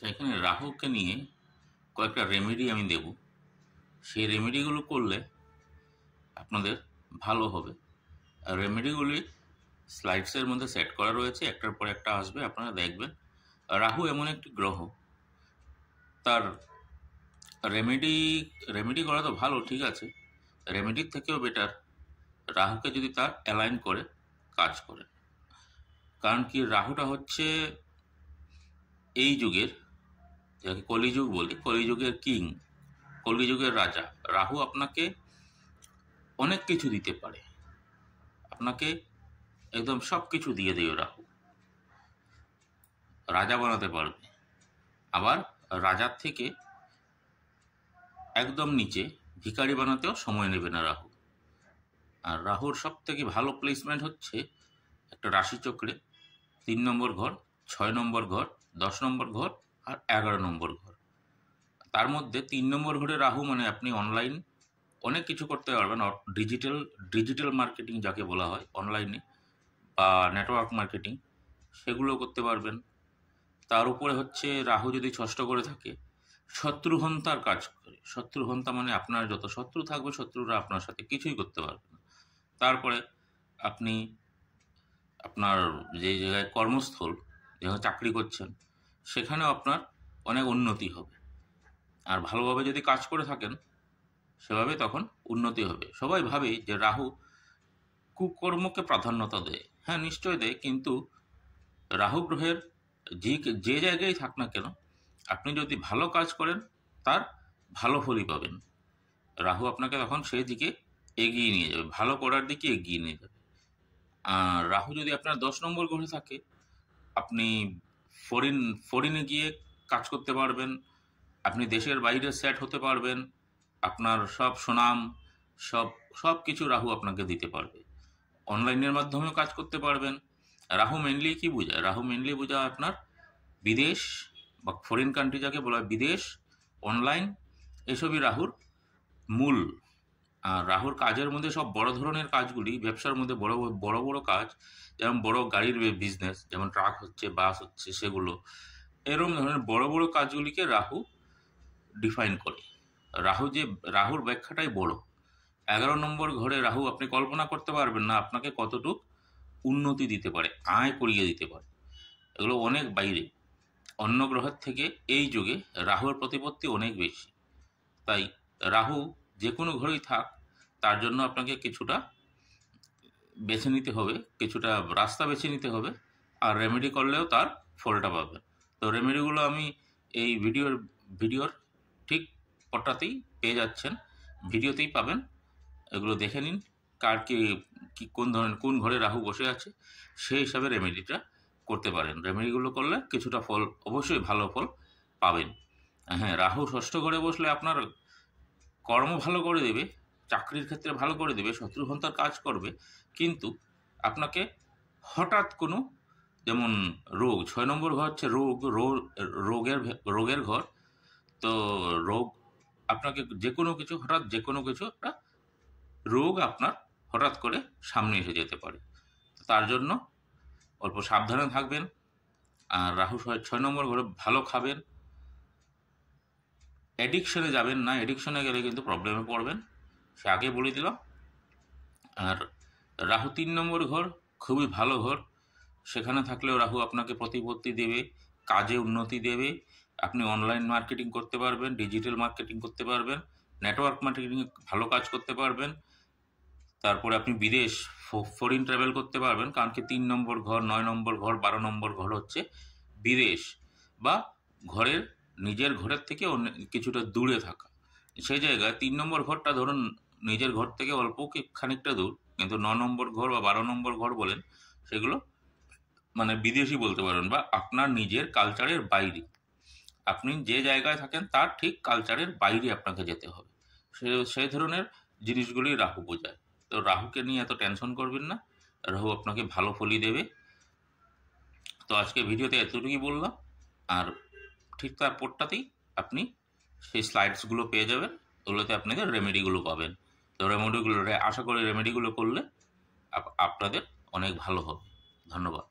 আচ্ছা, এখানে রাহুকে নিয়ে কয়েকটা রেমেডি আমি দেব। সেই রেমেডিগুলো করলে আপনাদের ভালো হবে। আর রেমেডিগুলি স্লাইডসের মধ্যে সেট করা রয়েছে, একটার পর একটা আসবে, আপনারা দেখবেন। রাহু এমন একটি গ্রহ, তার রেমেডি রেমেডি করা তো ভালো, ঠিক আছে, রেমেডির থেকেও বেটার রাহুকে যদি তার অ্যালাইন করে কাজ করে। কারণ কি, রাহুটা হচ্ছে এই যুগের, যাকে কলিযুগ বলি, কলিযুগের কিং, কলিযুগের রাজা। রাহু আপনাকে অনেক কিছু দিতে পারে, আপনাকে একদম সব কিছু দিয়ে দেবে। রাহু রাজা বানাতে পারবে, আবার রাজার থেকে একদম নিচে ভিখারি বানাতেও সময় নেবে না রাহু। আর রাহুর সব থেকে ভালো প্লেসমেন্ট হচ্ছে একটা রাশিচক্রে 3 নম্বর ঘর, 6 নম্বর ঘর, 10 নম্বর ঘর আর 11 নম্বর ঘর। তার মধ্যে 3 নম্বর ঘরে রাহু মানে আপনি অনলাইন অনেক কিছু করতে পারবেন। ডিজিটাল মার্কেটিং যাকে বলা হয়, অনলাইনে বা নেটওয়ার্ক মার্কেটিং, সেগুলো করতে পারবেন। তার উপরে হচ্ছে রাহু যদি ষষ্ঠ করে থাকে, শত্রুহন্তার কাজ করে। শত্রুহন্তা মানে আপনার যত শত্রু থাকবে, শত্রুরা আপনার সাথে কিছুই করতে পারবে না। তারপরে আপনি আপনার যে জায়গায় কর্মস্থল, যেখানে চাকরি করছেন, সেখানেও আপনার অনেক উন্নতি হবে। আর ভালোভাবে যদি কাজ করে থাকেন, সেভাবে তখন উন্নতি হবে। সবাই ভাবে যে রাহু কুকর্মকে প্রাধান্যতা দেয়। হ্যাঁ, নিশ্চয় দেয়, কিন্তু রাহু গ্রহের যে জায়গায় থাক না কেন, আপনি যদি ভালো কাজ করেন তার ভালো ফলই পাবেন। রাহু আপনাকে তখন সেই দিকে এগিয়ে নিয়ে যাবে, ভালো করার দিকে এগিয়ে নিয়ে যাবে। আর রাহু যদি আপনার 10 নম্বর ঘরে থাকে, আপনি ফরিনে গিয়ে কাজ করতে পারবেন, আপনি দেশের বাইরে সেট হতে পারবেন, আপনার সব সুনাম, সব সব কিছু রাহু আপনাকে দিতে পারবে। অনলাইনের মাধ্যমেও কাজ করতে পারবেন। রাহু মেনলি কি বোঝায়? রাহু মেনলি বোঝায় আপনার বিদেশ বা ফরেন কান্ট্রি, যাকে বলা হয় বিদেশ, অনলাইন, এসবই রাহুর মূল। আর রাহুর কাজের মধ্যে সব বড় ধরনের কাজগুলি, ব্যবসার মধ্যে বড় বড় বড় কাজ, যেমন বড় গাড়ির বিজনেস, যেমন ট্রাক হচ্ছে, বাস হচ্ছে, সেগুলো, এরকম ধরনের বড় বড় কাজগুলিকে রাহু ডিফাইন করে। রাহুর ব্যাখ্যাটাই বড়। 11 নম্বর ঘরে রাহু, আপনি কল্পনা করতে পারবেন না আপনাকে কতটুক উন্নতি দিতে পারে, আয় করিয়ে দিতে পারে। এগুলো অনেক বাইরে, অন্য গ্রহের থেকে এই যুগে রাহুর প্রতিপত্তি অনেক বেশি। তাই রাহু যে কোনো ঘরেই থাক, তার জন্য আপনাকে কিছুটা বেছে নিতে হবে, কিছুটা রাস্তা বেছে নিতে হবে, আর রেমেডি করলেও তার ফলটা পাবে। তো রেমেডিগুলো আমি এই ভিডিওর ঠিক পটাতেই পেয়ে যাচ্ছেন, ভিডিওতেই পাবেন। এগুলো দেখে নিন, কার কি কোন ঘরে রাহু বসে আছে, সেই হিসাবে রেমেডিটা করতে পারেন। রেমেডিগুলো করলে কিছুটা ফল, অবশ্যই ভালো ফল পাবেন। হ্যাঁ, রাহু ষষ্ঠ ঘরে বসলে আপনার কর্ম ভালো করে দেবে, চাকরির ক্ষেত্রে ভালো করে দেবে, শত্রুহন্তার কাজ করবে, কিন্তু আপনাকে হঠাৎ কোনো, যেমন রোগ, 6 নম্বর ঘর হচ্ছে রোগের ঘর। তো রোগ আপনাকে যে কোনো কিছু একটা রোগ আপনার হঠাৎ করে সামনে এসে যেতে পারে। তার জন্য অল্প সাবধানে থাকবেন। আর রাহু 6 নম্বর ঘরে ভালো খাবেন, অ্যাডিকশনে যাবেন না, অ্যাডিকশনে গেলে কিন্তু প্রবলেমে পড়বেন, সে আগে বলে দিলাম। আর রাহু 3 নম্বর ঘর খুবই ভালো ঘর, সেখানে থাকলেও রাহু আপনাকে প্রতিপত্তি দেবে, কাজে উন্নতি দেবে, আপনি অনলাইন মার্কেটিং করতে পারবেন, ডিজিটাল মার্কেটিং করতে পারবেন, নেটওয়ার্ক মার্কেটিং ভালো কাজ করতে পারবেন। তারপরে আপনি বিদেশ, ফরেন ট্রাভেল করতে পারবেন, কারণ কি 3 নম্বর ঘর, 9 নম্বর ঘর, 12 নম্বর ঘর হচ্ছে বিদেশ বা নিজের ঘরের থেকে অন্য কিছুটা দূরে থাকা। সেই জায়গায় 3 নম্বর ঘরটা ধরুন নিজের ঘর থেকে অল্প খানিকটা দূর, কিন্তু 9 নম্বর ঘর বা 12 নম্বর ঘর বলেন, সেগুলো মানে বিদেশি বলতে পারেন, বা আপনার নিজের কালচারের বাইরে। আপনি যে জায়গায় থাকেন তার ঠিক কালচারের বাইরে আপনাকে যেতে হবে। সেই ধরনের জিনিসগুলি রাহু বোঝায়। তো রাহুকে নিয়ে এত টেনশন করবেন না, রাহু আপনাকে ভালো ফলই দেবে। তো আজকে ভিডিওতে এতটুকুই বললাম। আর ঠিক তার পরটাতেই আপনি সেই স্লাইডসগুলো পেয়ে যাবেন, ওগুলোতে আপনাদের রেমেডিগুলো পাবেন। তো আশা করি রেমেডিগুলো করলে আপনাদের অনেক ভালো হবে। ধন্যবাদ।